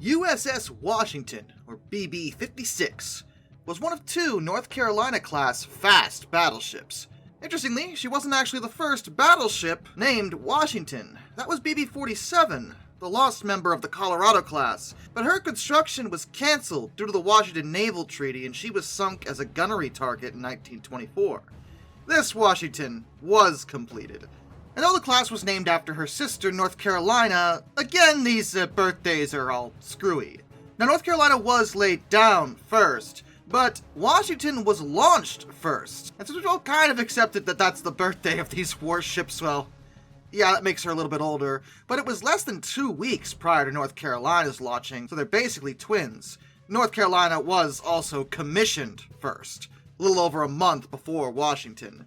USS Washington, or BB-56, was one of two North Carolina-class fast battleships. Interestingly, she wasn't actually the first battleship named Washington. That was BB-47, the lost member of the Colorado class, but her construction was cancelled due to the Washington Naval Treaty and she was sunk as a gunnery target in 1924. This Washington was completed. And though the class was named after her sister, North Carolina, again, these birthdays are all screwy. Now, North Carolina was laid down first, but Washington was launched first. And so we've all kind of accepted that that's the birthday of these warships. Well, yeah, that makes her a little bit older, but it was less than 2 weeks prior to North Carolina's launching, so they're basically twins. North Carolina was also commissioned first, a little over a month before Washington.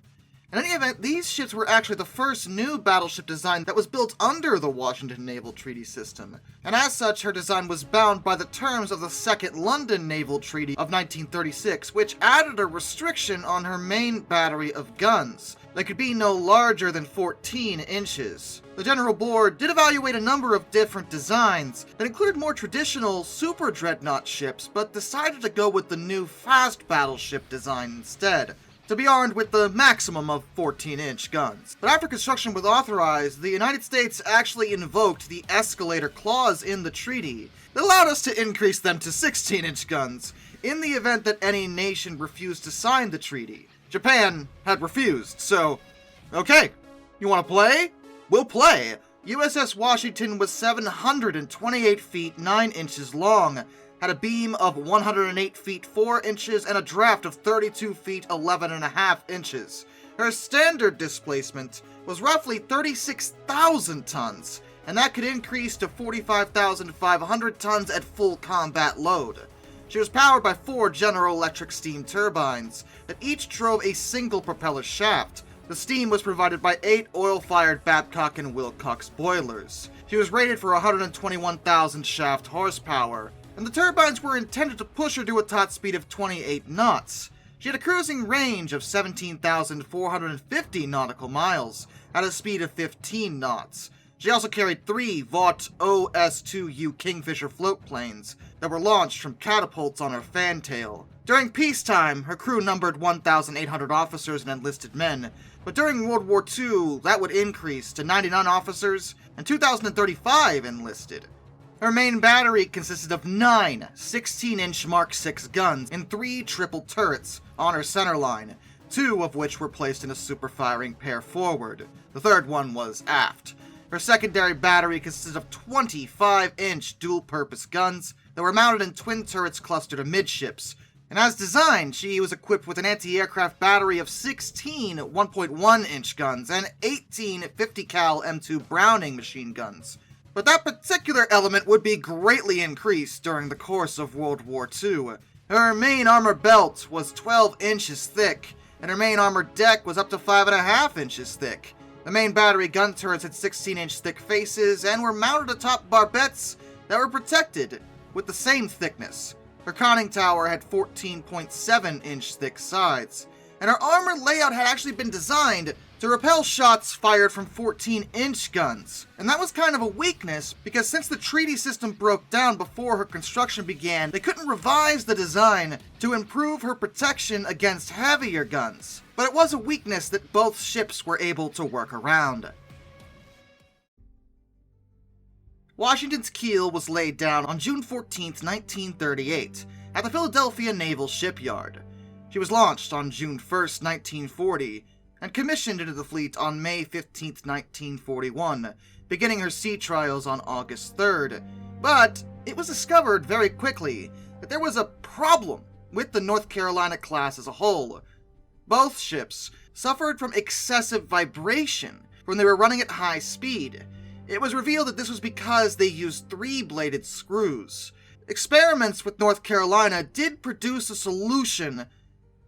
In any event, these ships were actually the first new battleship design that was built under the Washington Naval Treaty system, and as such, her design was bound by the terms of the Second London Naval Treaty of 1936, which added a restriction on her main battery of guns. They could be no larger than 14 inches. The General Board did evaluate a number of different designs that included more traditional super dreadnought ships, but decided to go with the new fast battleship design instead, to be armed with the maximum of 14-inch guns. But after construction was authorized, the United States actually invoked the escalator clause in the treaty that allowed us to increase them to 16-inch guns in the event that any nation refused to sign the treaty. Japan had refused, so, okay, you want to play? We'll play. USS Washington was 728 feet 9 inches long, had a beam of 108 feet 4 inches and a draft of 32 feet 11.5 inches. Her standard displacement was roughly 36,000 tons, and that could increase to 45,500 tons at full combat load. She was powered by 4 General Electric steam turbines that each drove a single propeller shaft. The steam was provided by 8 oil-fired Babcock and Wilcox boilers. She was rated for 121,000 shaft horsepower, and the turbines were intended to push her to a top speed of 28 knots. She had a cruising range of 17,450 nautical miles at a speed of 15 knots. She also carried 3 Vought OS-2U Kingfisher floatplanes that were launched from catapults on her fantail. During peacetime, her crew numbered 1,800 officers and enlisted men, but during World War II, that would increase to 99 officers and 2,035 enlisted. Her main battery consisted of 9 16-inch Mark VI guns and 3 triple turrets on her centerline, 2 of which were placed in a super-firing pair forward. The third one was aft. Her secondary battery consisted of 25-inch dual-purpose guns that were mounted in twin turrets clustered amidships, and as designed, she was equipped with an anti-aircraft battery of 16 1.1-inch guns and 18 50-cal M2 Browning machine guns. But that particular element would be greatly increased during the course of World War II. Her main armor belt was 12 inches thick, and her main armor deck was up to 5.5 inches thick. The main battery gun turrets had 16-inch thick faces and were mounted atop barbettes that were protected with the same thickness. Her conning tower had 14.7-inch thick sides, and her armor layout had actually been designed to repel shots fired from 14-inch guns. And that was kind of a weakness, because since the treaty system broke down before her construction began, they couldn't revise the design to improve her protection against heavier guns. But it was a weakness that both ships were able to work around. Washington's keel was laid down on June 14, 1938, at the Philadelphia Naval Shipyard. She was launched on June 1, 1940, and commissioned into the fleet on May 15, 1941, beginning her sea trials on August 3rd. But it was discovered very quickly that there was a problem with the North Carolina class as a whole. Both ships suffered from excessive vibration when they were running at high speed. It was revealed that this was because they used 3-bladed screws. Experiments with North Carolina did produce a solution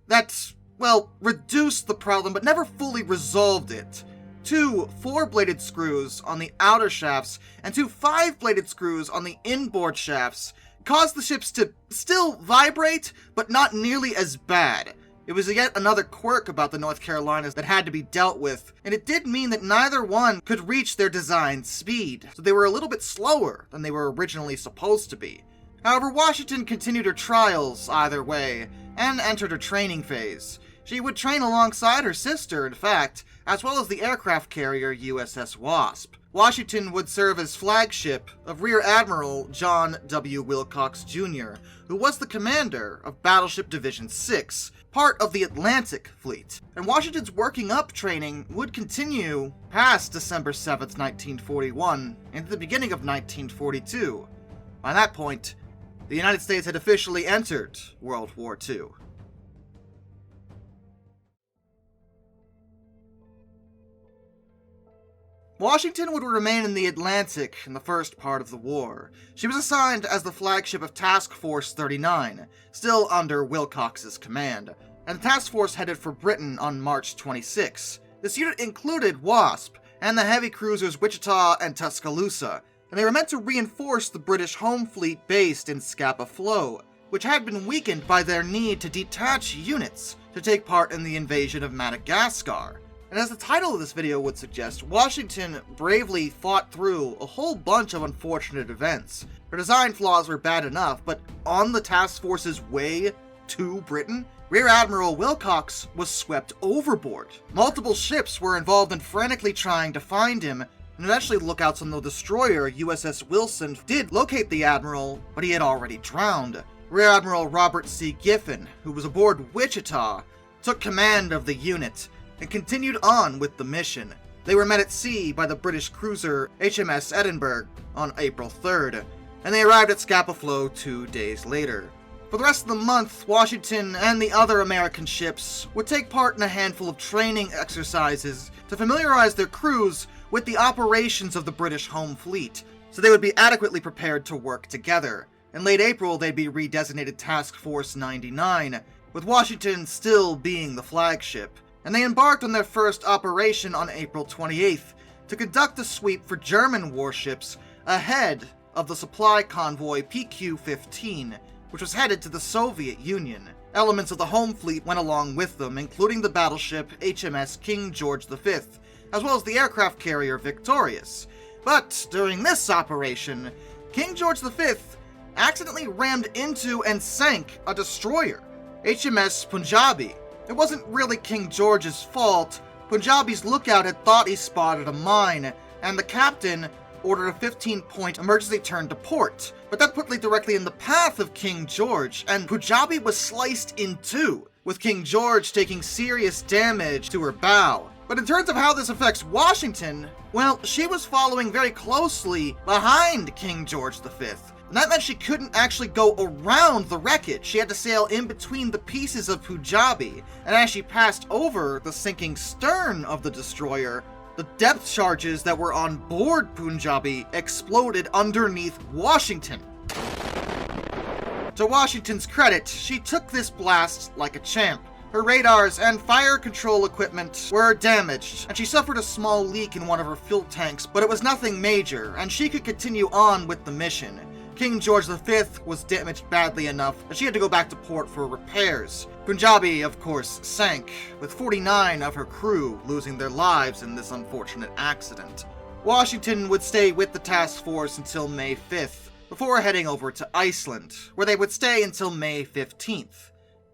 that, well, reduced the problem but never fully resolved it. 2 4-bladed screws on the outer shafts and 2 5-bladed screws on the inboard shafts caused the ships to still vibrate, but not nearly as bad. It was yet another quirk about the North Carolinas that had to be dealt with, and it did mean that neither one could reach their designed speed, so they were a little bit slower than they were originally supposed to be. However, Washington continued her trials either way, and entered her training phase. She would train alongside her sister, in fact, as well as the aircraft carrier USS Wasp. Washington would serve as flagship of Rear Admiral John W. Wilcox Jr., who was the commander of Battleship Division 6, part of the Atlantic Fleet. And Washington's working up training would continue past December 7th, 1941, into the beginning of 1942. By that point, the United States had officially entered World War II. Washington would remain in the Atlantic in the first part of the war. She was assigned as the flagship of Task Force 39, still under Wilcox's command, and the task force headed for Britain on March 26. This unit included Wasp and the heavy cruisers Wichita and Tuscaloosa, and they were meant to reinforce the British home fleet based in Scapa Flow, which had been weakened by their need to detach units to take part in the invasion of Madagascar. And as the title of this video would suggest, Washington bravely fought through a whole bunch of unfortunate events. Her design flaws were bad enough, but on the task force's way to Britain, Rear Admiral Wilcox was swept overboard. Multiple ships were involved in frantically trying to find him, and eventually lookouts on the destroyer USS Wilson did locate the Admiral, but he had already drowned. Rear Admiral Robert C. Giffen, who was aboard Wichita, took command of the unit, and continued on with the mission. They were met at sea by the British cruiser HMS Edinburgh on April 3rd, and they arrived at Scapa Flow 2 days later. For the rest of the month, Washington and the other American ships would take part in a handful of training exercises to familiarize their crews with the operations of the British home fleet, so they would be adequately prepared to work together. In late April, they'd be redesignated Task Force 99, with Washington still being the flagship, and they embarked on their first operation on April 28th to conduct a sweep for German warships ahead of the supply convoy PQ-15, which was headed to the Soviet Union. Elements of the home fleet went along with them, including the battleship HMS King George V, as well as the aircraft carrier Victorious. But during this operation, King George V accidentally rammed into and sank a destroyer, HMS Punjabi. It wasn't really King George's fault. Punjabi's lookout had thought he spotted a mine, and the captain ordered a 15-point emergency turn to port. But that put directly in the path of King George, and Punjabi was sliced in two, with King George taking serious damage to her bow. But in terms of how this affects Washington, well, she was following very closely behind King George V. And that meant she couldn't actually go around the wreckage. She had to sail in between the pieces of Punjabi, and as she passed over the sinking stern of the destroyer, the depth charges that were on board Punjabi exploded underneath Washington. To Washington's credit, she took this blast like a champ. Her radars and fire control equipment were damaged, and she suffered a small leak in one of her fuel tanks, but it was nothing major, and she could continue on with the mission. King George V was damaged badly enough that she had to go back to port for repairs. Punjabi, of course, sank, with 49 of her crew losing their lives in this unfortunate accident. Washington would stay with the task force until May 5th, before heading over to Iceland, where they would stay until May 15th.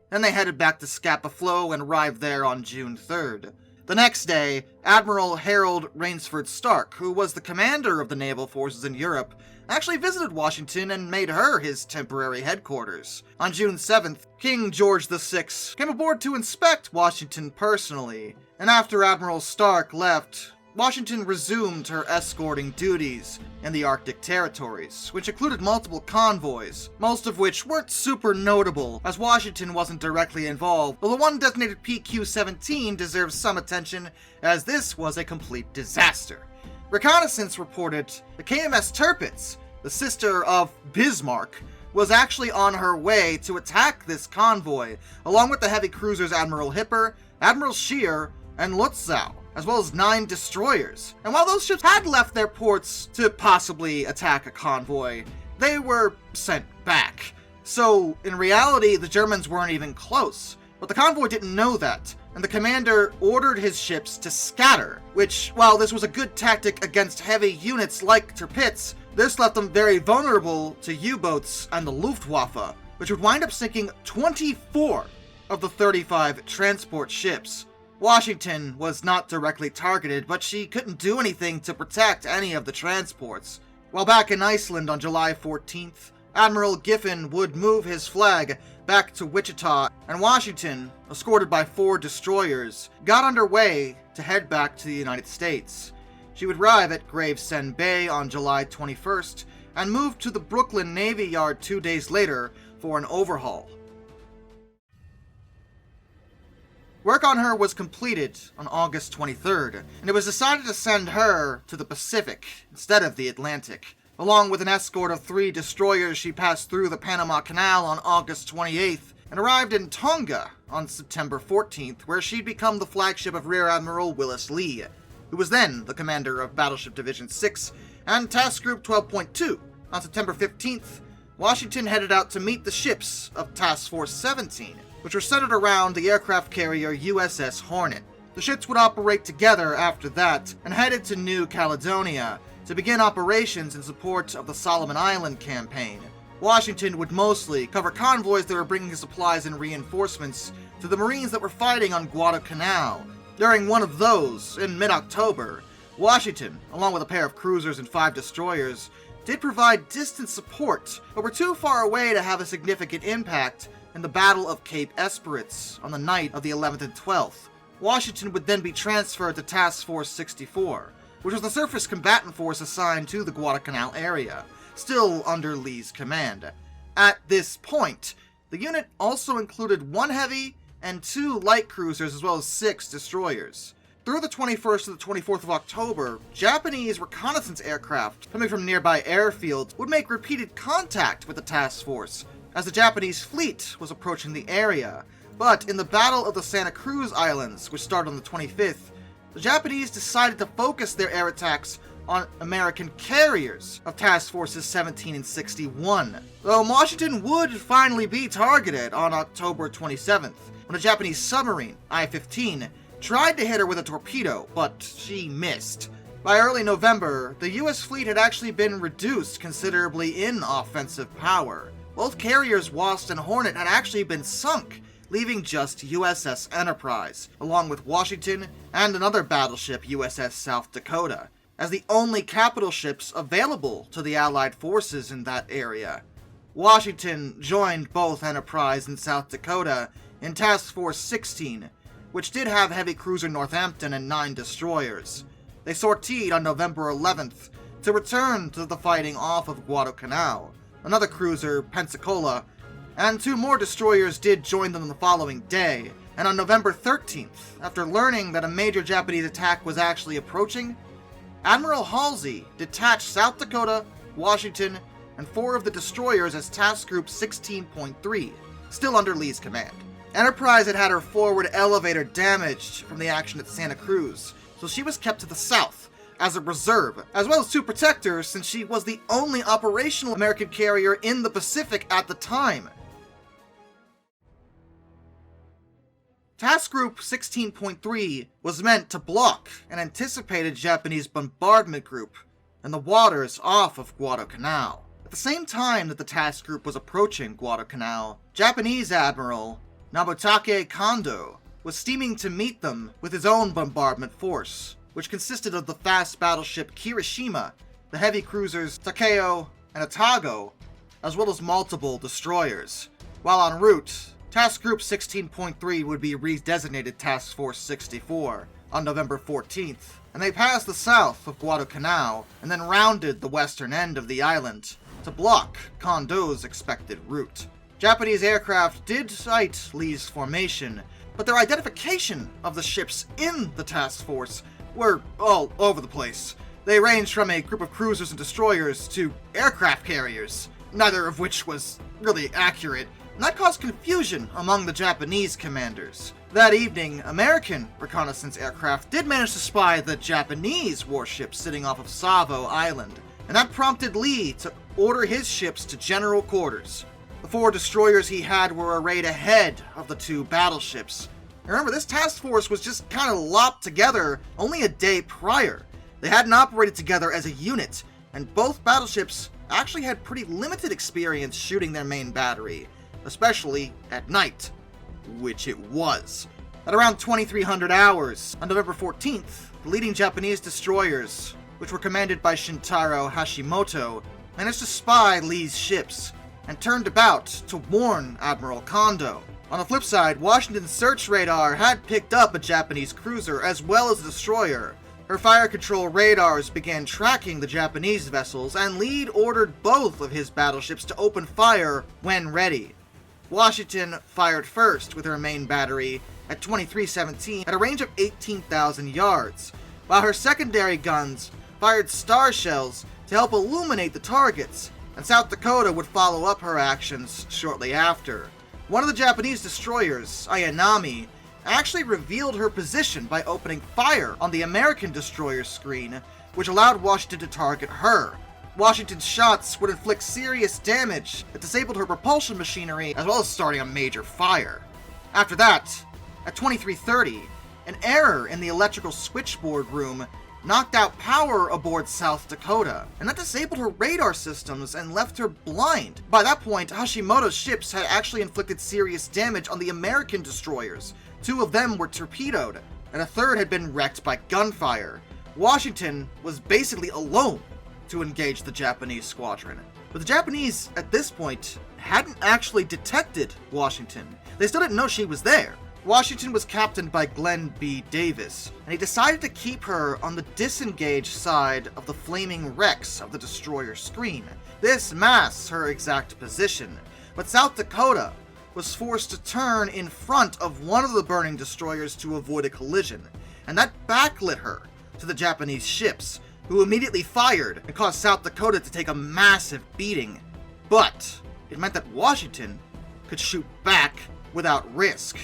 Then they headed back to Scapa Flow and arrived there on June 3rd. The next day, Admiral Harold Rainsford Stark, who was the commander of the naval forces in Europe, actually visited Washington and made her his temporary headquarters. On June 7th, King George VI came aboard to inspect Washington personally, and after Admiral Stark left, Washington resumed her escorting duties in the Arctic territories, which included multiple convoys, most of which weren't super notable, as Washington wasn't directly involved, though the one designated PQ-17 deserves some attention, as this was a complete disaster. Reconnaissance reported the KMS Tirpitz, the sister of Bismarck, was actually on her way to attack this convoy, along with the heavy cruisers Admiral Hipper, Admiral Scheer, and Lutzow, as well as 9 destroyers. And while those ships had left their ports to possibly attack a convoy, they were sent back. So, in reality, the Germans weren't even close. But the convoy didn't know that, and the commander ordered his ships to scatter, which, while this was a good tactic against heavy units like Tirpitz, this left them very vulnerable to U-boats and the Luftwaffe, which would wind up sinking 24 of the 35 transport ships. Washington was not directly targeted, but she couldn't do anything to protect any of the transports. While back in Iceland on July 14th, Admiral Giffen would move his flag back to Wichita, and Washington, escorted by 4 destroyers, got underway to head back to the United States. She would arrive at Gravesend Bay on July 21st and move to the Brooklyn Navy Yard 2 days later for an overhaul. Work on her was completed on August 23rd, and it was decided to send her to the Pacific instead of the Atlantic. Along with an escort of 3 destroyers, she passed through the Panama Canal on August 28th and arrived in Tonga on September 14th, where she'd become the flagship of Rear Admiral Willis Lee, who was then the commander of Battleship Division 6 and Task Group 12.2. On September 15th, Washington headed out to meet the ships of Task Force 17, which were centered around the aircraft carrier USS Hornet. The ships would operate together after that and headed to New Caledonia to begin operations in support of the Solomon Island campaign. Washington would mostly cover convoys that were bringing supplies and reinforcements to the Marines that were fighting on Guadalcanal. During one of those, in mid-October, Washington, along with a pair of cruisers and 5 destroyers, did provide distant support, but were too far away to have a significant impact in the Battle of Cape Esperance on the night of the 11th and 12th. Washington would then be transferred to Task Force 64, which was the surface combatant force assigned to the Guadalcanal area, still under Lee's command. At this point, the unit also included 1 heavy and 2 light cruisers as well as 6 destroyers. Through the 21st to the 24th of October, Japanese reconnaissance aircraft coming from nearby airfields would make repeated contact with the task force as the Japanese fleet was approaching the area. But in the Battle of the Santa Cruz Islands, which started on the 25th, the Japanese decided to focus their air attacks on American carriers of Task Forces 17 and 61. Though Washington would finally be targeted on October 27th, when a Japanese submarine, I-15, tried to hit her with a torpedo, but she missed. By early November, the US fleet had actually been reduced considerably in offensive power. Both carriers, Wasp and Hornet, had actually been sunk, leaving just USS Enterprise, along with Washington and another battleship, USS South Dakota, as the only capital ships available to the Allied forces in that area. Washington joined both Enterprise and South Dakota in Task Force 16, which did have heavy cruiser Northampton and 9 destroyers. They sortied on November 11th to return to the fighting off of Guadalcanal. Another cruiser, Pensacola, and 2 more destroyers did join them the following day, and on November 13th, after learning that a major Japanese attack was actually approaching, Admiral Halsey detached South Dakota, Washington, and 4 of the destroyers as Task Group 16.3, still under Lee's command. Enterprise had had her forward elevator damaged from the action at Santa Cruz, so she was kept to the south as a reserve, as well as to protect her since she was the only operational American carrier in the Pacific at the time. Task Group 16.3 was meant to block an anticipated Japanese bombardment group in the waters off of Guadalcanal. At the same time that the task group was approaching Guadalcanal, Japanese Admiral Nobutake Kondo was steaming to meet them with his own bombardment force, which consisted of the fast battleship Kirishima, the heavy cruisers Takeo and Atago, as well as multiple destroyers. While en route, Task Group 16.3 would be redesignated Task Force 64 on November 14th, and they passed the south of Guadalcanal and then rounded the western end of the island to block Kondo's expected route. Japanese aircraft did sight Lee's formation, but their identification of the ships in the task force were all over the place. They ranged from a group of cruisers and destroyers to aircraft carriers, neither of which was really accurate, and that caused confusion among the Japanese commanders. That evening, American reconnaissance aircraft did manage to spy the Japanese warships sitting off of Savo Island, and that prompted Lee to order his ships to general quarters. The 4 destroyers he had were arrayed ahead of the 2 battleships. And remember, this task force was just kind of lopped together only a day prior. They hadn't operated together as a unit, and both battleships actually had pretty limited experience shooting their main battery, especially at night, which it was. At around 2300 hours, on November 14th, the leading Japanese destroyers, which were commanded by Shintaro Hashimoto, managed to spy Lee's ships, and turned about to warn Admiral Kondo. On the flip side, Washington's search radar had picked up a Japanese cruiser as well as a destroyer. Her fire control radars began tracking the Japanese vessels, and Lee ordered both of his battleships to open fire when ready. Washington fired first with her main battery at 2317 at a range of 18,000 yards, while her secondary guns fired star shells to help illuminate the targets, and South Dakota would follow up her actions shortly after. One of the Japanese destroyers, Ayanami, actually revealed her position by opening fire on the American destroyer's screen, which allowed Washington to target her. Washington's shots would inflict serious damage that disabled her propulsion machinery as well as starting a major fire. After that, at 2330, an error in the electrical switchboard room knocked out power aboard South Dakota, and that disabled her radar systems and left her blind. By that point, Hashimoto's ships had actually inflicted serious damage on the American destroyers. 2 of them were torpedoed, and a 3rd had been wrecked by gunfire. Washington was basically alone to engage the Japanese squadron. But the Japanese, at this point, hadn't actually detected Washington. They still didn't know she was there. Washington was captained by Glenn B. Davis, and he decided to keep her on the disengaged side of the flaming wrecks of the destroyer's screen. This masks her exact position, but South Dakota was forced to turn in front of one of the burning destroyers to avoid a collision, and that backlit her to the Japanese ships, who immediately fired and caused South Dakota to take a massive beating. But it meant that Washington could shoot back without risk.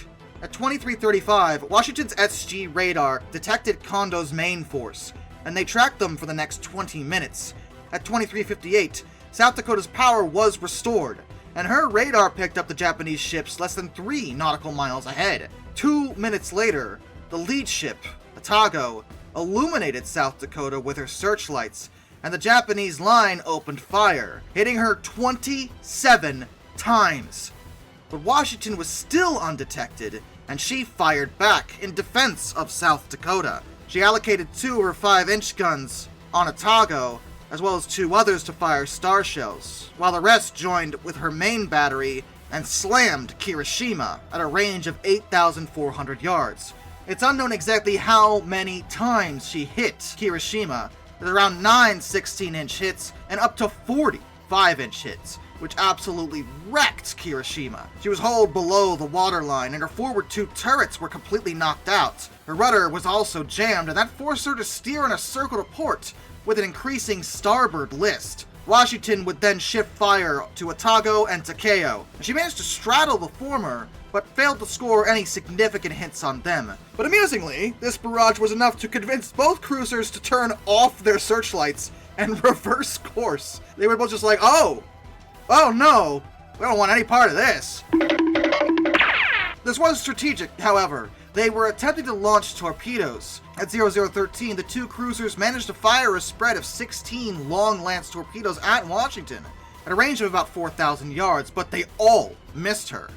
At 2335, Washington's SG radar detected Kondo's main force, and they tracked them for the next 20 minutes. At 2358, South Dakota's power was restored, and her radar picked up the Japanese ships less than 3 nautical miles ahead. 2 minutes later, the lead ship, Atago, illuminated South Dakota with her searchlights, and the Japanese line opened fire, hitting her 27 times. But Washington was still undetected, and she fired back in defense of South Dakota. She allocated 2 of her 5-inch guns on Atago, as well as 2 others to fire star shells, while the rest joined with her main battery and slammed Kirishima at a range of 8,400 yards. It's unknown exactly how many times she hit Kirishima, with around 9 16-inch hits and up to 40 5-inch hits, which absolutely wrecked Kirishima. She was holed below the waterline, and her forward 2 turrets were completely knocked out. Her rudder was also jammed, and that forced her to steer in a circle to port with an increasing starboard list. Washington would then shift fire to Atago and Takeo. She managed to straddle the former, but failed to score any significant hits on them. But amusingly, this barrage was enough to convince both cruisers to turn off their searchlights and reverse course. They were both just like, oh no, we don't want any part of this. This was strategic, however. They were attempting to launch torpedoes. At 0013, the 2 cruisers managed to fire a spread of 16 long-lance torpedoes at Washington at a range of about 4,000 yards, but they all missed her.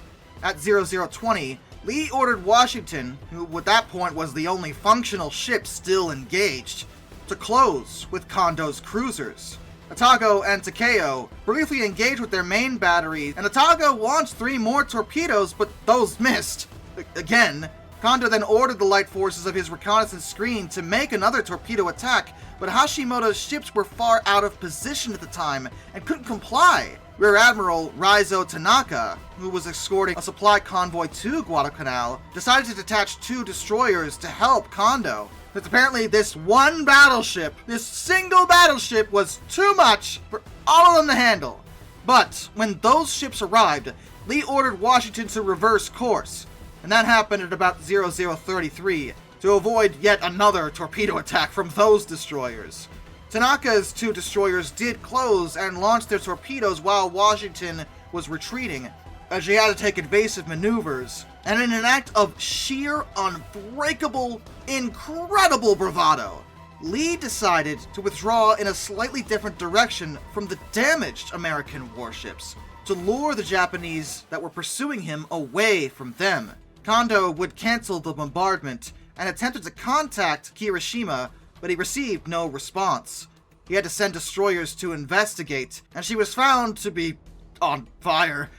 At 0020, Lee ordered Washington, who at that point was the only functional ship still engaged, to close with Kondo's cruisers. Atago and Takeo briefly engaged with their main batteries, and Atago launched 3 more torpedoes, but those missed. Again, Kondo then ordered the light forces of his reconnaissance screen to make another torpedo attack, but Hashimoto's ships were far out of position at the time and couldn't comply. Rear Admiral Raizo Tanaka, who was escorting a supply convoy to Guadalcanal, decided to detach 2 destroyers to help Kondo. But apparently this one battleship, this single battleship, was too much for all of them to handle. But when those ships arrived, Lee ordered Washington to reverse course, and that happened at about 0033 to avoid yet another torpedo attack from those destroyers. Tanaka's 2 destroyers did close and launched their torpedoes while Washington was retreating, as she had to take evasive maneuvers, and in an act of sheer, unbreakable, incredible bravado, Lee decided to withdraw in a slightly different direction from the damaged American warships to lure the Japanese that were pursuing him away from them. Kondo would cancel the bombardment and attempted to contact Hiroshima, but he received no response. He had to send destroyers to investigate, and she was found to be on fire,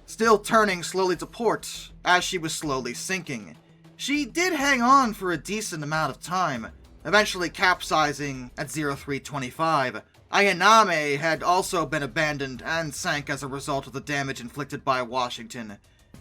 still turning slowly to port as she was slowly sinking. She did hang on for a decent amount of time, eventually capsizing at 0325. Ayaname had also been abandoned and sank as a result of the damage inflicted by Washington.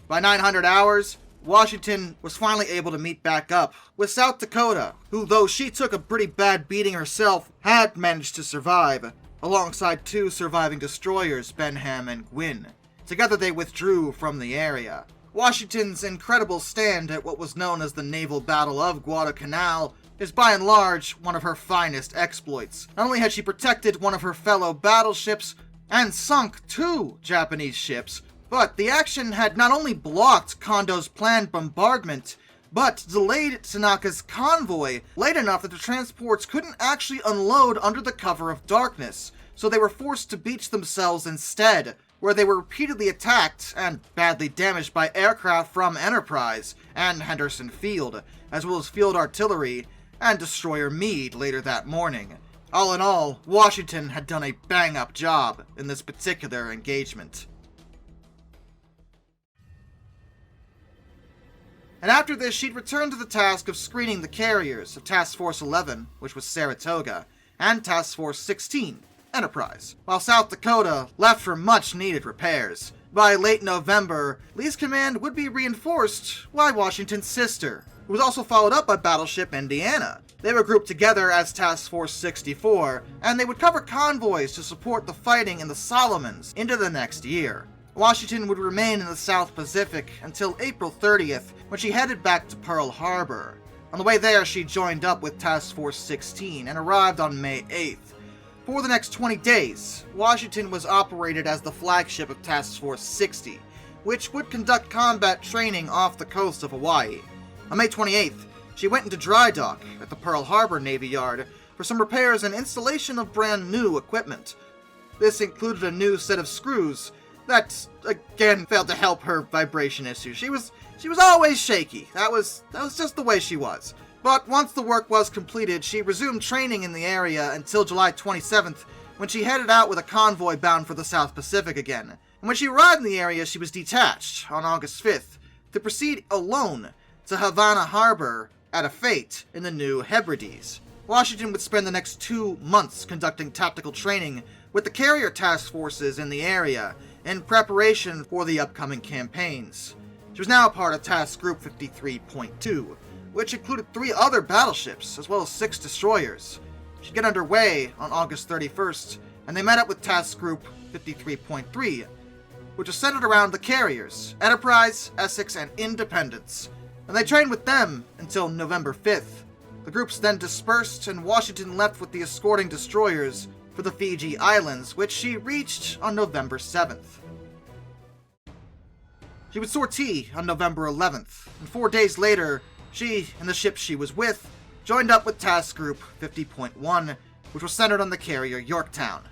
By 900 hours, Washington was finally able to meet back up with South Dakota, who, though she took a pretty bad beating herself, had managed to survive, alongside two surviving destroyers, Benham and Gwyn. Together they withdrew from the area. Washington's incredible stand at what was known as the Naval Battle of Guadalcanal is by and large one of her finest exploits. Not only had she protected one of her fellow battleships and sunk two Japanese ships, but the action had not only blocked Kondo's planned bombardment, but delayed Tanaka's convoy late enough that the transports couldn't actually unload under the cover of darkness, so they were forced to beach themselves instead, where they were repeatedly attacked and badly damaged by aircraft from Enterprise and Henderson Field, as well as field artillery and destroyer Meade later that morning. All in all, Washington had done a bang-up job in this particular engagement. And after this, she'd returned to the task of screening the carriers of Task Force 11, which was Saratoga, and Task Force 16, Enterprise, while South Dakota left for much-needed repairs. By late November, Lee's command would be reinforced by Washington's sister, who was also followed up by Battleship Indiana. They were grouped together as Task Force 64, and they would cover convoys to support the fighting in the Solomons into the next year. Washington would remain in the South Pacific until April 30th, when she headed back to Pearl Harbor. On the way there, she joined up with Task Force 16 and arrived on May 8th. For the next 20 days, Washington was operated as the flagship of Task Force 60, which would conduct combat training off the coast of Hawaii. On May 28th, she went into dry dock at the Pearl Harbor Navy Yard for some repairs and installation of brand new equipment. This included a new set of screws that, again, failed to help her vibration issue. She was always shaky. That was just the way she was. But once the work was completed, she resumed training in the area until July 27th, when she headed out with a convoy bound for the South Pacific again. And when she arrived in the area, she was detached on August 5th to proceed alone to Havana Harbor at a fete in the New Hebrides. Washington would spend the next 2 months conducting tactical training with the carrier task forces in the area in preparation for the upcoming campaigns. She was now a part of Task Group 53.2, which included 3 other battleships as well as 6 destroyers. She'd get underway on August 31st, and they met up with Task Group 53.3, which was centered around the carriers, Enterprise, Essex, and Independence, and they trained with them until November 5th. The groups then dispersed, and Washington left with the escorting destroyers for the Fiji Islands, which she reached on November 7th. She would sortie on November 11th, and 4 days later, she and the ship she was with joined up with Task Group 50.1, which was centered on the carrier Yorktown.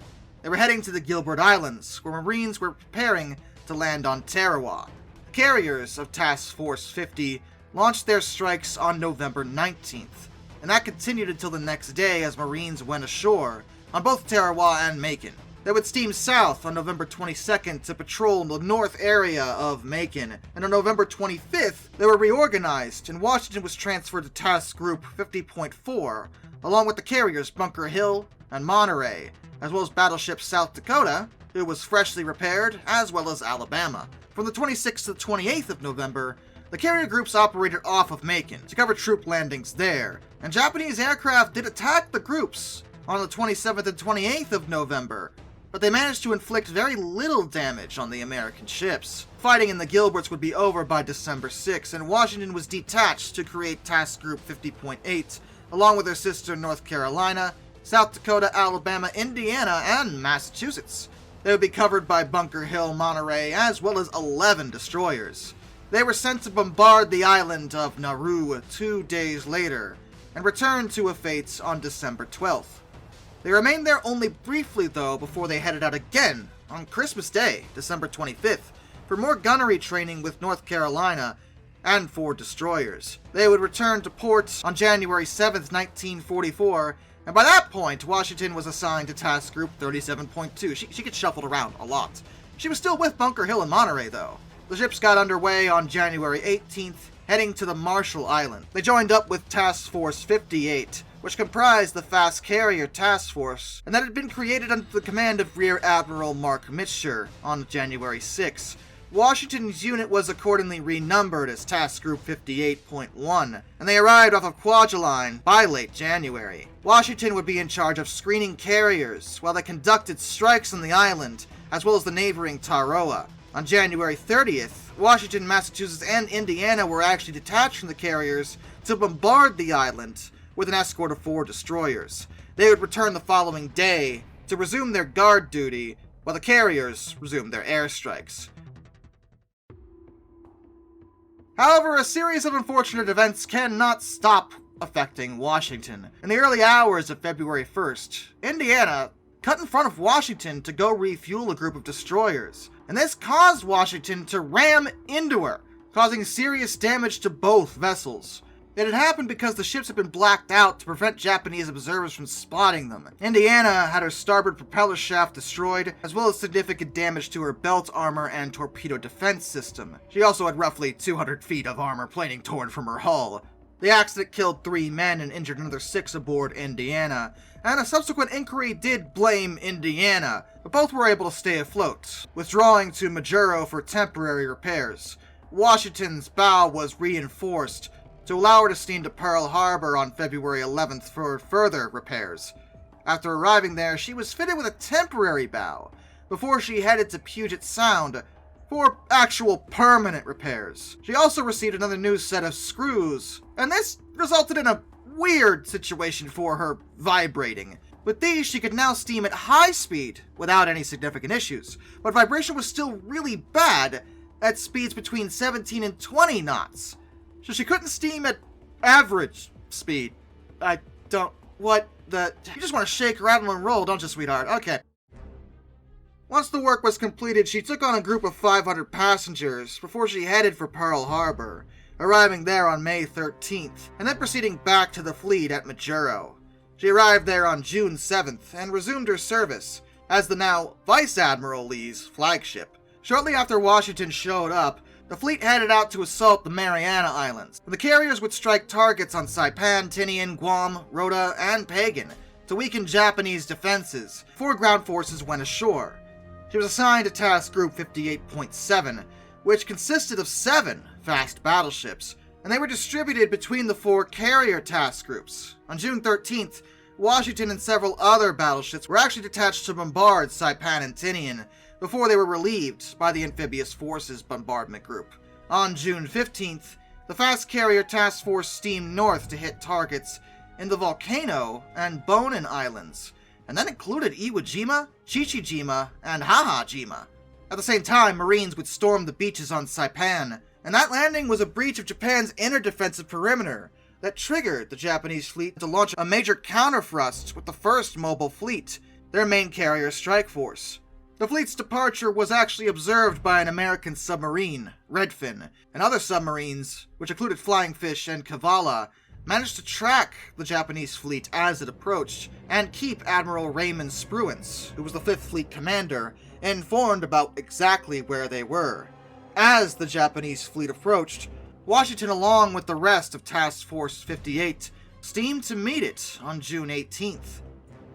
They were heading to the Gilbert Islands, where Marines were preparing to land on Tarawa. The carriers of Task Force 50 launched their strikes on November 19th, and that continued until the next day as Marines went ashore on both Tarawa and Macon. They would steam south on November 22nd to patrol the north area of Macon, and on November 25th, they were reorganized, and Washington was transferred to Task Group 50.4, along with the carriers Bunker Hill and Monterey, as well as Battleship South Dakota, who was freshly repaired, as well as Alabama. From the 26th to the 28th of November, the carrier groups operated off of Macon to cover troop landings there, and Japanese aircraft did attack the groups on the 27th and 28th of November, but they managed to inflict very little damage on the American ships. Fighting in the Gilberts would be over by December 6, and Washington was detached to create Task Group 50.8, along with their sister North Carolina, South Dakota, Alabama, Indiana, and Massachusetts. They would be covered by Bunker Hill, Monterey, as well as 11 destroyers. They were sent to bombard the island of Nauru 2 days later, and returned to a fate on December 12th. They remained there only briefly though before they headed out again on Christmas Day, December 25th, for more gunnery training with North Carolina and 4 destroyers. They would return to port on January 7th, 1944, and by that point, Washington was assigned to Task Group 37.2. She gets shuffled around a lot. She was still with Bunker Hill and Monterey, though. The ships got underway on January 18th, heading to the Marshall Islands. They joined up with Task Force 58, which comprised the Fast Carrier Task Force, and that had been created under the command of Rear Admiral Mark Mitscher on January 6th. Washington's unit was accordingly renumbered as Task Group 58.1, and they arrived off of Kwajalein by late January. Washington would be in charge of screening carriers while they conducted strikes on the island, as well as the neighboring Tarawa. On January 30th, Washington, Massachusetts, and Indiana were actually detached from the carriers to bombard the island with an escort of 4 destroyers. They would return the following day to resume their guard duty, while the carriers resumed their airstrikes. However, a series of unfortunate events cannot stop affecting Washington. In the early hours of February 1st, Indiana cut in front of Washington to go refuel a group of destroyers, and this caused Washington to ram into her, causing serious damage to both vessels. It had happened because the ships had been blacked out to prevent Japanese observers from spotting them. Indiana had her starboard propeller shaft destroyed, as well as significant damage to her belt armor and torpedo defense system. She also had roughly 200 feet of armor plating torn from her hull. The accident killed 3 men and injured another 6 aboard Indiana, and a subsequent inquiry did blame Indiana, but both were able to stay afloat, withdrawing to Majuro for temporary repairs. Washington's bow was reinforced to allow her to steam to Pearl Harbor on February 11th for further repairs. After arriving there, she was fitted with a temporary bow before she headed to Puget Sound for actual permanent repairs. She also received another new set of screws, and this resulted in a weird situation for her vibrating. With these, she could now steam at high speed without any significant issues, but vibration was still really bad at speeds between 17 and 20 knots. So she couldn't steam at average speed. You just want to shake, rattle, and roll, don't you, sweetheart? Okay. Once the work was completed, she took on a group of 500 passengers before she headed for Pearl Harbor, arriving there on May 13th, and then proceeding back to the fleet at Majuro. She arrived there on June 7th and resumed her service as the now Vice Admiral Lee's flagship. Shortly after Washington showed up, the fleet headed out to assault the Mariana Islands. The carriers would strike targets on Saipan, Tinian, Guam, Rota, and Pagan to weaken Japanese defenses before ground forces went ashore. She was assigned to Task Group 58.7, which consisted of 7 fast battleships, and they were distributed between the 4 carrier task groups. On June 13th, Washington and several other battleships were actually detached to bombard Saipan and Tinian before they were relieved by the Amphibious Forces Bombardment Group. On June 15th, the Fast Carrier Task Force steamed north to hit targets in the Volcano and Bonin Islands, and that included Iwo Jima, Chichijima, and Hahajima. At the same time, Marines would storm the beaches on Saipan, and that landing was a breach of Japan's inner defensive perimeter that triggered the Japanese fleet to launch a major counterthrust with the 1st Mobile Fleet, their main carrier strike force. The fleet's departure was actually observed by an American submarine, Redfin, and other submarines, which included Flying Fish and Kavala, managed to track the Japanese fleet as it approached, and keep Admiral Raymond Spruance, who was the 5th Fleet commander, informed about exactly where they were. As the Japanese fleet approached, Washington, along with the rest of Task Force 58, steamed to meet it on June 18th.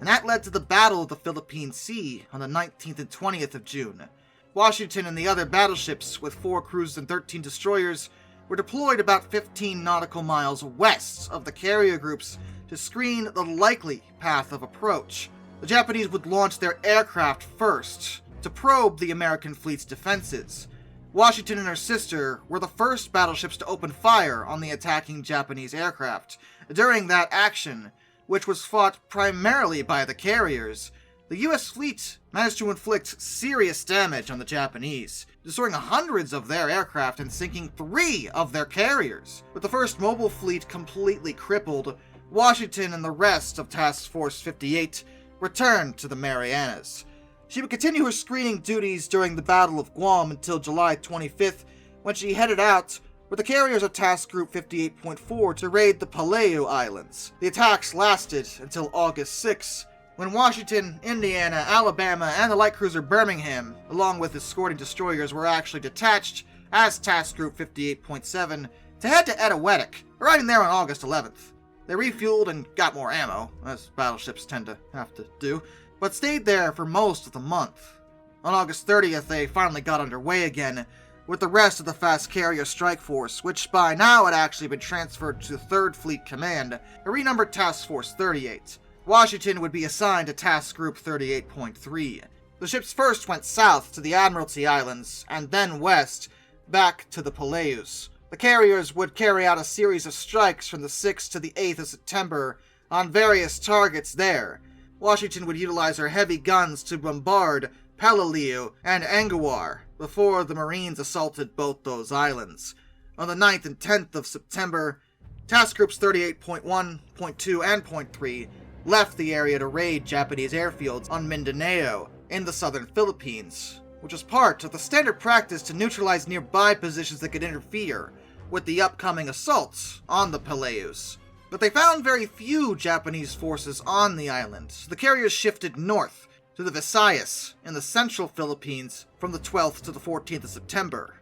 And that led to the Battle of the Philippine Sea on the 19th and 20th of June. Washington and the other battleships, with 4 cruisers and 13 destroyers, were deployed about 15 nautical miles west of the carrier groups to screen the likely path of approach. The Japanese would launch their aircraft first to probe the American fleet's defenses. Washington and her sister were the first battleships to open fire on the attacking Japanese aircraft. During that action, which was fought primarily by the carriers, the U.S. fleet managed to inflict serious damage on the Japanese, destroying hundreds of their aircraft and sinking 3 of their carriers. With the first mobile fleet completely crippled, Washington and the rest of Task Force 58 returned to the Marianas. She would continue her screening duties during the Battle of Guam until July 25th, when she headed out with the carriers of Task Group 58.4 to raid the Palau Islands. The attacks lasted until August 6, when Washington, Indiana, Alabama, and the light cruiser Birmingham, along with escorting destroyers, were actually detached as Task Group 58.7 to head to Etiwetik, arriving there on August 11th. They refueled and got more ammo, as battleships tend to have to do, but stayed there for most of the month. On August 30th, they finally got underway again, with the rest of the fast carrier strike force, which by now had actually been transferred to 3rd Fleet Command, and renumbered Task Force 38. Washington would be assigned to Task Group 38.3. The ships first went south to the Admiralty Islands, and then west, back to the Palaus. The carriers would carry out a series of strikes from the 6th to the 8th of September on various targets there. Washington would utilize her heavy guns to bombard Peleliu and Anguar before the Marines assaulted both those islands. On the 9th and 10th of September, Task Groups 38.1, .2, and .3 left the area to raid Japanese airfields on Mindanao in the southern Philippines, which was part of the standard practice to neutralize nearby positions that could interfere with the upcoming assaults on the Palaus. But they found very few Japanese forces on the island, so the carriers shifted north to the Visayas in the central Philippines from the 12th to the 14th of September.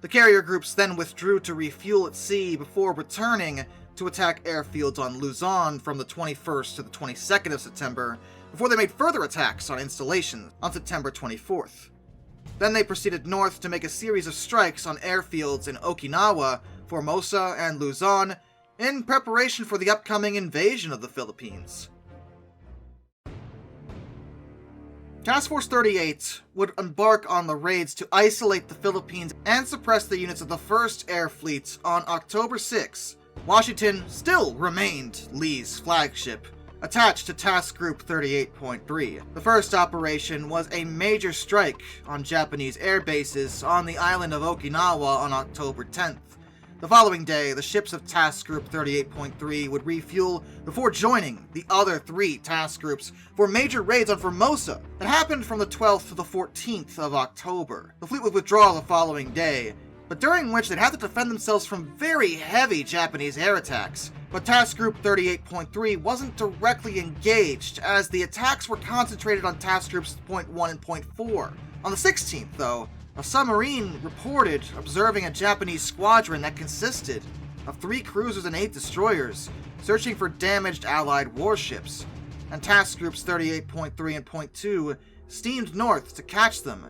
The carrier groups then withdrew to refuel at sea before returning to attack airfields on Luzon from the 21st to the 22nd of September, before they made further attacks on installations on September 24th. Then they proceeded north to make a series of strikes on airfields in Okinawa, Formosa, and Luzon in preparation for the upcoming invasion of the Philippines. Task Force 38 would embark on the raids to isolate the Philippines and suppress the units of the 1st Air Fleet on October 6. Washington still remained Lee's flagship, attached to Task Group 38.3. The first operation was a major strike on Japanese air bases on the island of Okinawa on October 10th. The following day, the ships of Task Group 38.3 would refuel before joining the other 3 task groups for major raids on Formosa that happened from the 12th to the 14th of October. The fleet would withdraw the following day, but during which they'd have to defend themselves from very heavy Japanese air attacks. But Task Group 38.3 wasn't directly engaged, as the attacks were concentrated on Task Groups .1 and .4. On the 16th, though, a submarine reported observing a Japanese squadron that consisted of 3 cruisers and 8 destroyers, searching for damaged Allied warships, and Task Groups 38.3 and .2 steamed north to catch them,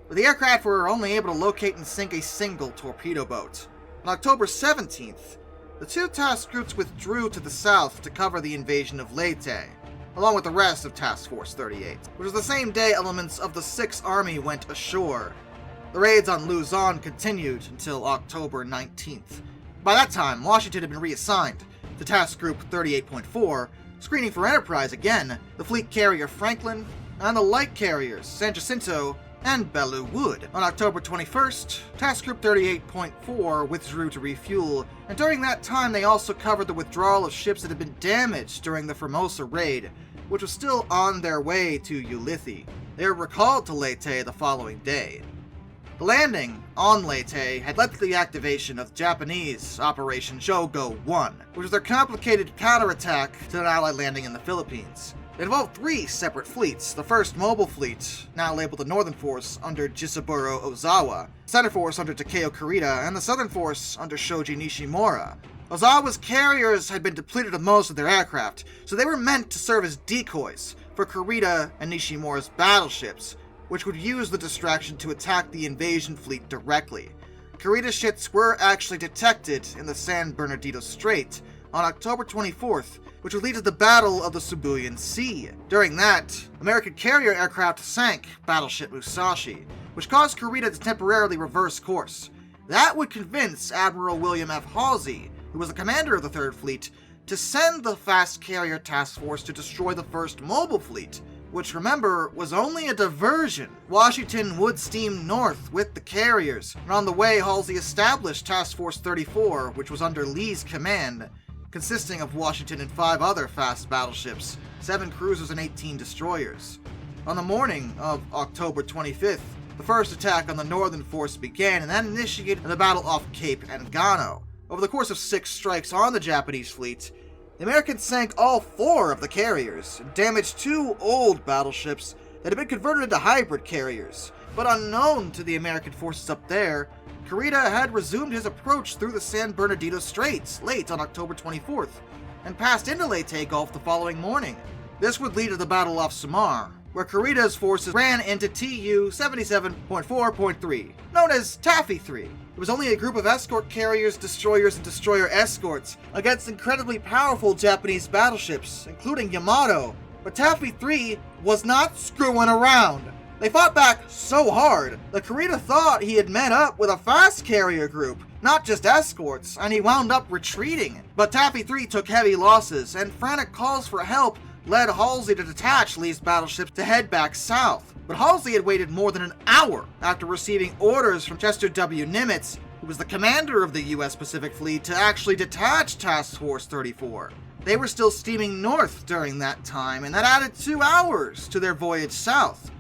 but the aircraft were only able to locate and sink a single torpedo boat. On October 17th, the 2 task groups withdrew to the south to cover the invasion of Leyte, along with the rest of Task Force 38, which was the same day elements of the 6th Army went ashore. The raids on Luzon continued until October 19th. By that time, Washington had been reassigned to Task Group 38.4, screening for Enterprise again, the fleet carrier Franklin, and the light carriers San Jacinto and Belleau Wood. On October 21st, Task Group 38.4 withdrew to refuel, and during that time they also covered the withdrawal of ships that had been damaged during the Formosa raid, which was still on their way to Ulithi. They were recalled to Leyte the following day. The landing on Leyte had led to the activation of Japanese Operation Jogo 1, which was their complicated counterattack to an Allied landing in the Philippines. It involved 3 separate fleets: the first mobile fleet, now labeled the Northern Force under Jisaburo Ozawa, Center Force under Takeo Kurita, and the Southern Force under Shoji Nishimura. Ozawa's carriers had been depleted of most of their aircraft, so they were meant to serve as decoys for Kurita and Nishimura's battleships, which would use the distraction to attack the invasion fleet directly. Kurita's ships were actually detected in the San Bernardino Strait on October 24th, which would lead to the Battle of the Sibuyan Sea. During that, American carrier aircraft sank Battleship Musashi, which caused Kurita to temporarily reverse course. That would convince Admiral William F. Halsey, who was the commander of the 3rd Fleet, to send the fast carrier task force to destroy the 1st Mobile Fleet, which remember was only a diversion. Washington would steam north with the carriers, and on the way Halsey established Task Force 34, which was under Lee's command, consisting of Washington and 5 other fast battleships, 7 cruisers and 18 destroyers. On the morning of October 25th, the first attack on the northern force began, and that initiated the battle off Cape Engano. Over the course of 6 strikes on the Japanese fleet, the Americans sank all 4 of the carriers, and damaged 2 old battleships that had been converted into hybrid carriers. But unknown to the American forces up there, Kurita had resumed his approach through the San Bernardino Straits late on October 24th, and passed into Leyte Gulf the following morning. This would lead to the battle off Samar, where Kurita's forces ran into TU 77.4.3, known as Taffy 3. It was only a group of escort carriers, destroyers, and destroyer escorts against incredibly powerful Japanese battleships, including Yamato, but Taffy 3 was not screwing around. They fought back so hard that Kurita thought he had met up with a fast carrier group, not just escorts, and he wound up retreating. But Taffy 3 took heavy losses, and frantic calls for help led Halsey to detach Lee's battleships to head back south. But Halsey had waited more than an hour after receiving orders from Chester W. Nimitz, who was the commander of the U.S. Pacific Fleet, to actually detach Task Force 34. They were still steaming north during that time, and that added 2 hours to their voyage south.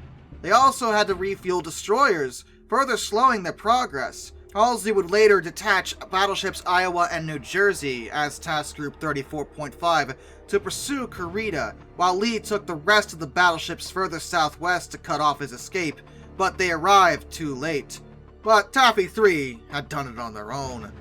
They also had to refuel destroyers, further slowing their progress. Halsey would later detach battleships Iowa and New Jersey as Task Group 34.5 to pursue Kurita, while Lee took the rest of the battleships further southwest to cut off his escape, but they arrived too late. But Taffy 3 had done it on their own.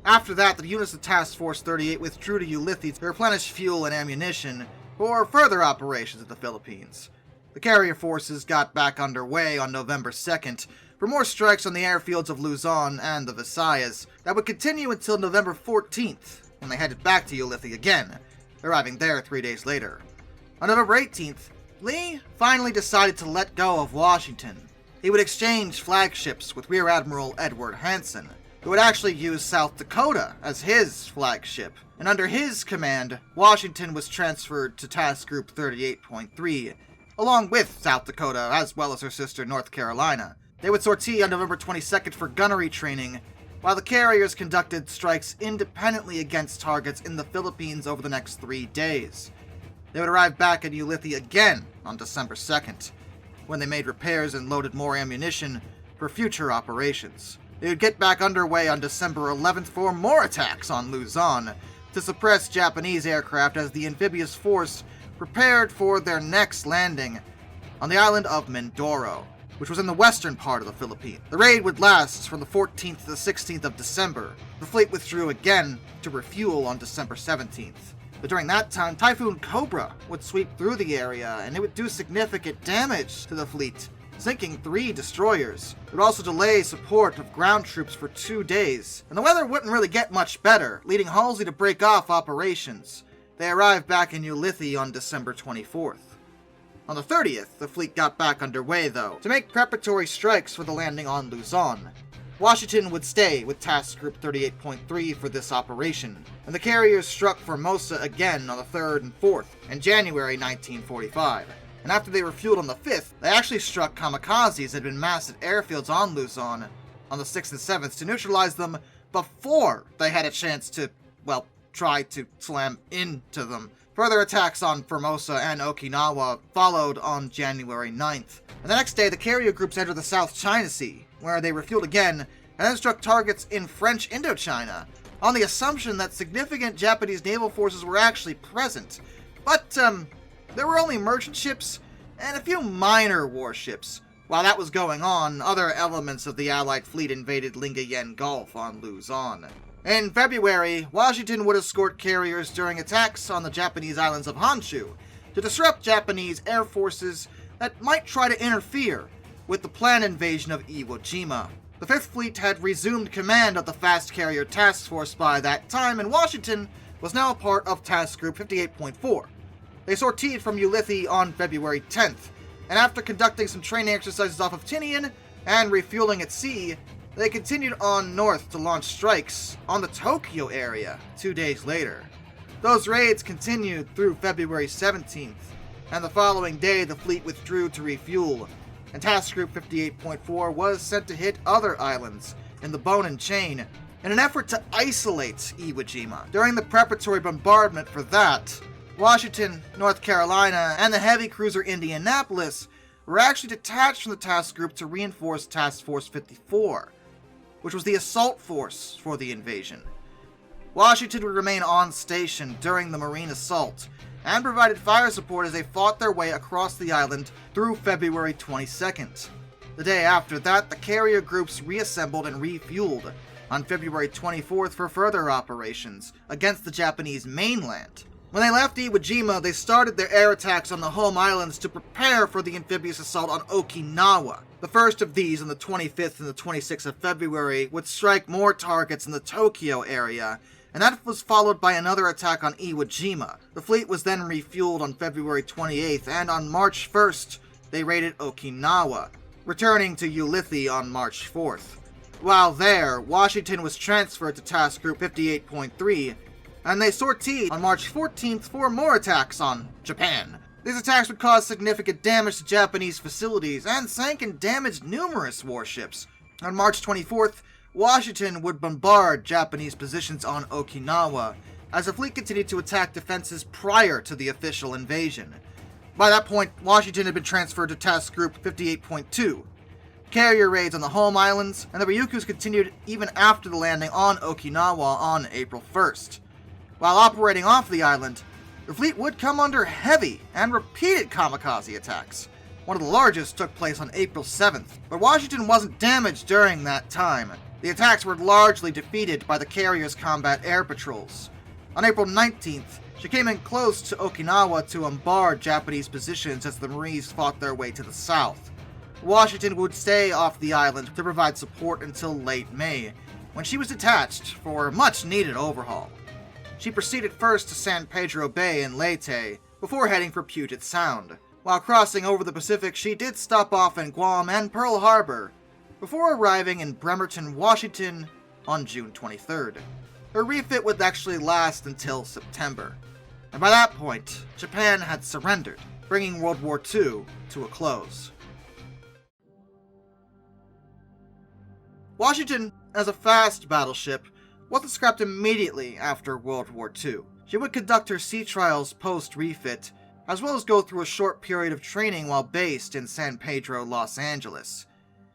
After that, the units of Task Force 38 withdrew to Ulithi to replenish fuel and ammunition for further operations in the Philippines. The carrier forces got back underway on November 2nd for more strikes on the airfields of Luzon and the Visayas that would continue until November 14th, when they headed back to Ulithi again, arriving there 3 days later. On November 18th, Lee finally decided to let go of Washington. He would exchange flagships with Rear Admiral Edward Hanson, who would actually use South Dakota as his flagship, and under his command, Washington was transferred to Task Group 38.3, along with South Dakota, as well as her sister North Carolina. They would sortie on November 22nd for gunnery training, while the carriers conducted strikes independently against targets in the Philippines over the next 3 days. They would arrive back at Ulithi again on December 2nd, when they made repairs and loaded more ammunition for future operations. They would get back underway on December 11th for more attacks on Luzon to suppress Japanese aircraft as the amphibious force prepared for their next landing on the island of Mindoro, which was in the western part of the Philippines. The raid would last from the 14th to the 16th of December. The fleet withdrew again to refuel on December 17th. But during that time, Typhoon Cobra would sweep through the area, and it would do significant damage to the fleet, sinking 3 destroyers. It would also delay support of ground troops for 2 days, and the weather wouldn't really get much better, leading Halsey to break off operations. They arrived back in Ulithi on December 24th. On the 30th, the fleet got back underway, though, to make preparatory strikes for the landing on Luzon. Washington would stay with Task Group 38.3 for this operation, and the carriers struck Formosa again on the 3rd and 4th in January 1945. And after they refueled on the 5th, they actually struck kamikazes that had been massed at airfields on Luzon on the 6th and 7th to neutralize them before they had a chance to, well, try to slam into them. Further attacks on Formosa and Okinawa followed on January 9th. And the next day, the carrier groups entered the South China Sea, where they refueled again and then struck targets in French Indochina, on the assumption that significant Japanese naval forces were actually present. But, there were only merchant ships and a few minor warships. While that was going on, other elements of the Allied fleet invaded Lingayen Gulf on Luzon. In February, Washington would escort carriers during attacks on the Japanese islands of Honshu to disrupt Japanese air forces that might try to interfere with the planned invasion of Iwo Jima. The 5th Fleet had resumed command of the fast carrier task force by that time, and Washington was now a part of Task Group 58.4. They sortied from Ulithi on February 10th, and after conducting some training exercises off of Tinian and refueling at sea, they continued on north to launch strikes on the Tokyo area 2 days later. Those raids continued through February 17th, and the following day the fleet withdrew to refuel, and Task Group 58.4 was sent to hit other islands in the Bonin Chain in an effort to isolate Iwo Jima. During the preparatory bombardment for that, Washington, North Carolina, and the heavy cruiser Indianapolis were actually detached from the task group to reinforce Task Force 54, which was the assault force for the invasion. Washington would remain on station during the marine assault and provided fire support as they fought their way across the island through February 22nd. The day after that, the carrier groups reassembled and refueled on February 24th for further operations against the Japanese mainland. When they left Iwo Jima, they started their air attacks on the home islands to prepare for the amphibious assault on Okinawa. The first of these on the 25th and the 26th of February would strike more targets in the Tokyo area, and that was followed by another attack on Iwo Jima. The fleet was then refueled on February 28th, and on March 1st, they raided Okinawa, returning to Ulithi on March 4th. While there, Washington was transferred to Task Group 58.3, and they sortied on March 14th for more attacks on Japan. These attacks would cause significant damage to Japanese facilities and sank and damaged numerous warships. On March 24th, Washington would bombard Japanese positions on Okinawa as the fleet continued to attack defenses prior to the official invasion. By that point, Washington had been transferred to Task Group 58.2. Carrier raids on the home islands and the Ryukyus continued even after the landing on Okinawa on April 1st. While operating off the island, the fleet would come under heavy and repeated kamikaze attacks. One of the largest took place on April 7th, but Washington wasn't damaged during that time. The attacks were largely defeated by the carrier's combat air patrols. On April 19th, she came in close to Okinawa to bombard Japanese positions as the Marines fought their way to the south. Washington would stay off the island to provide support until late May, when she was detached for a much-needed overhaul. She proceeded first to San Pedro Bay in Leyte, before heading for Puget Sound. While crossing over the Pacific, she did stop off in Guam and Pearl Harbor, before arriving in Bremerton, Washington on June 23rd. Her refit would actually last until September, and by that point, Japan had surrendered, bringing World War II to a close. Washington, as a fast battleship, wasn't scrapped immediately after World War II. She would conduct her sea trials post-refit, as well as go through a short period of training while based in San Pedro, Los Angeles.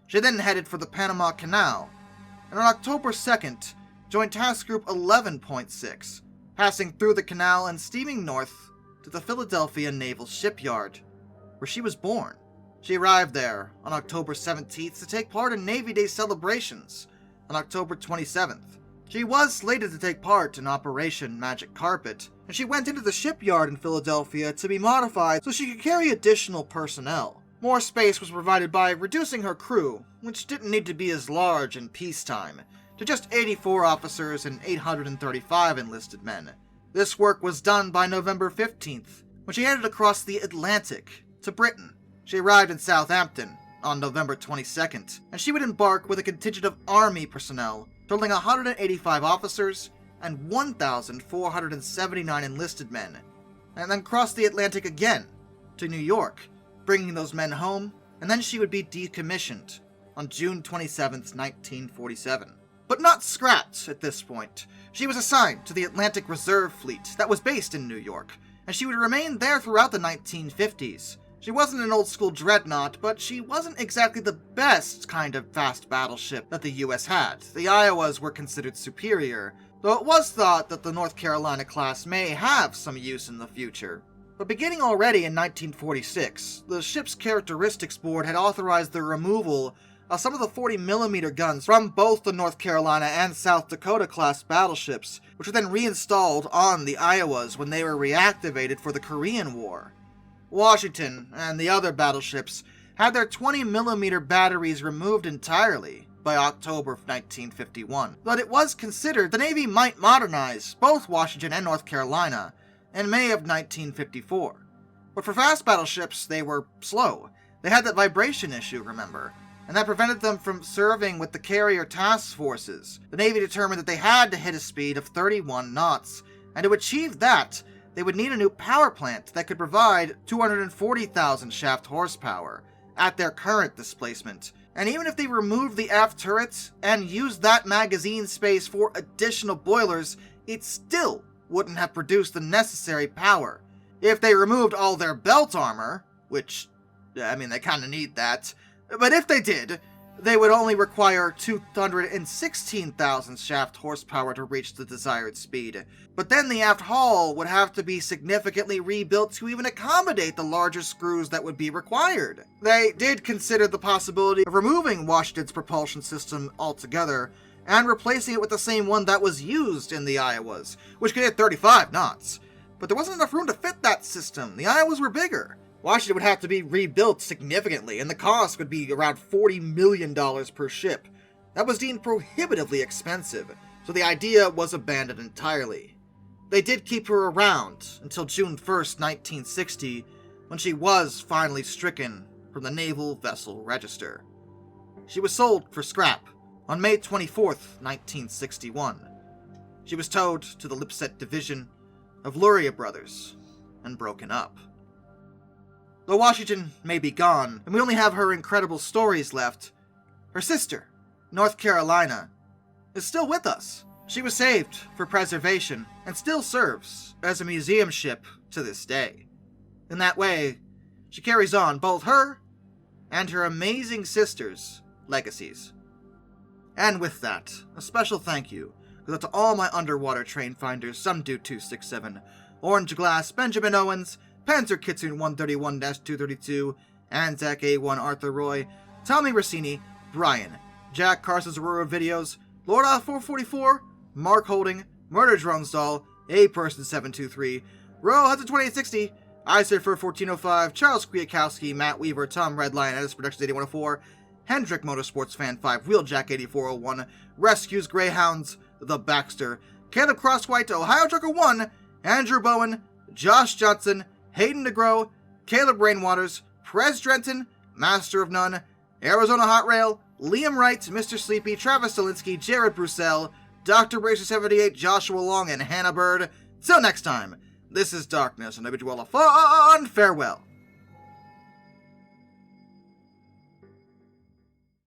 She then headed for the Panama Canal, and on October 2nd, joined Task Group 11.6, passing through the canal and steaming north to the Philadelphia Naval Shipyard, where she was born. She arrived there on October 17th to take part in Navy Day celebrations on October 27th. She was slated to take part in Operation Magic Carpet, and she went into the shipyard in Philadelphia to be modified so she could carry additional personnel. More space was provided by reducing her crew, which didn't need to be as large in peacetime, to just 84 officers and 835 enlisted men. This work was done by November 15th, when she headed across the Atlantic to Britain. She arrived in Southampton on November 22nd, and she would embark with a contingent of Army personnel, totaling 185 officers and 1,479 enlisted men, and then cross the Atlantic again to New York, bringing those men home, and then she would be decommissioned on June 27, 1947. But not scrapped at this point. She was assigned to the Atlantic Reserve Fleet that was based in New York, and she would remain there throughout the 1950s. She wasn't an old-school dreadnought, but she wasn't exactly the best kind of fast battleship that the US had. The Iowas were considered superior, though it was thought that the North Carolina class may have some use in the future. But beginning already in 1946, the ship's characteristics board had authorized the removal of some of the 40mm guns from both the North Carolina and South Dakota class battleships, which were then reinstalled on the Iowas when they were reactivated for the Korean War. Washington and the other battleships had their 20mm batteries removed entirely by October of 1951, but it was considered the Navy might modernize both Washington and North Carolina in May of 1954. But for fast battleships, they were slow. They had that vibration issue, remember, and that prevented them from serving with the carrier task forces. The Navy determined that they had to hit a speed of 31 knots, And to achieve that, they would need a new power plant that could provide 240,000 shaft horsepower at their current displacement. And even if they removed the aft turrets and used that magazine space for additional boilers, it still wouldn't have produced the necessary power. If they removed all their belt armor, which, I mean, they kind of need that, but if they did, they would only require 216,000 shaft horsepower to reach the desired speed. But then the aft hull would have to be significantly rebuilt to even accommodate the larger screws that would be required. They did consider the possibility of removing Washington's propulsion system altogether and replacing it with the same one that was used in the Iowas, which could hit 35 knots. But there wasn't enough room to fit that system. The Iowas were bigger. Washington would have to be rebuilt significantly, and the cost would be around $40 million per ship. That was deemed prohibitively expensive, so the idea was abandoned entirely. They did keep her around until June 1st, 1960, when she was finally stricken from the Naval Vessel Register. She was sold for scrap on May 24th, 1961. She was towed to the Lipset Division of Luria Brothers and broken up. Though Washington may be gone, and we only have her incredible stories left, her sister, North Carolina, is still with us. She was saved for preservation and still serves as a museum ship to this day. In that way, she carries on both her and her amazing sister's legacies. And with that, a special thank you goes out to all my underwater train finders, Sumdude267, Orange Glass, Benjamin Owens, Panzer Kitsune 131-232, Anzac A1 Arthur Roy, Tommy Rossini, Brian, Jack Carson's Aurora Videos, Lord Off 444, Mark Holding, Murder Drone Stall, A Person 723, Ro Hudson 2860, Isurfer 1405, Charles Kwiatkowski, Matt Weaver, Tom Redline, Edis Productions 8104, Hendrick Motorsports Fan 5, Wheeljack 8401, Rescues Greyhounds, The Baxter, Caleb Crosswhite, Ohio Trucker 1, Andrew Bowen, Josh Johnson, Hayden DeGrow, Caleb Rainwaters, Prez Drenton, Master of None, Arizona Hot Rail, Liam Wright, Mr. Sleepy, Travis Stalinsky, Jared Brussell, Dr. Bracer78, Joshua Long, and Hannah Bird. Till next time, this is Darkness, and I bid you all a fond farewell.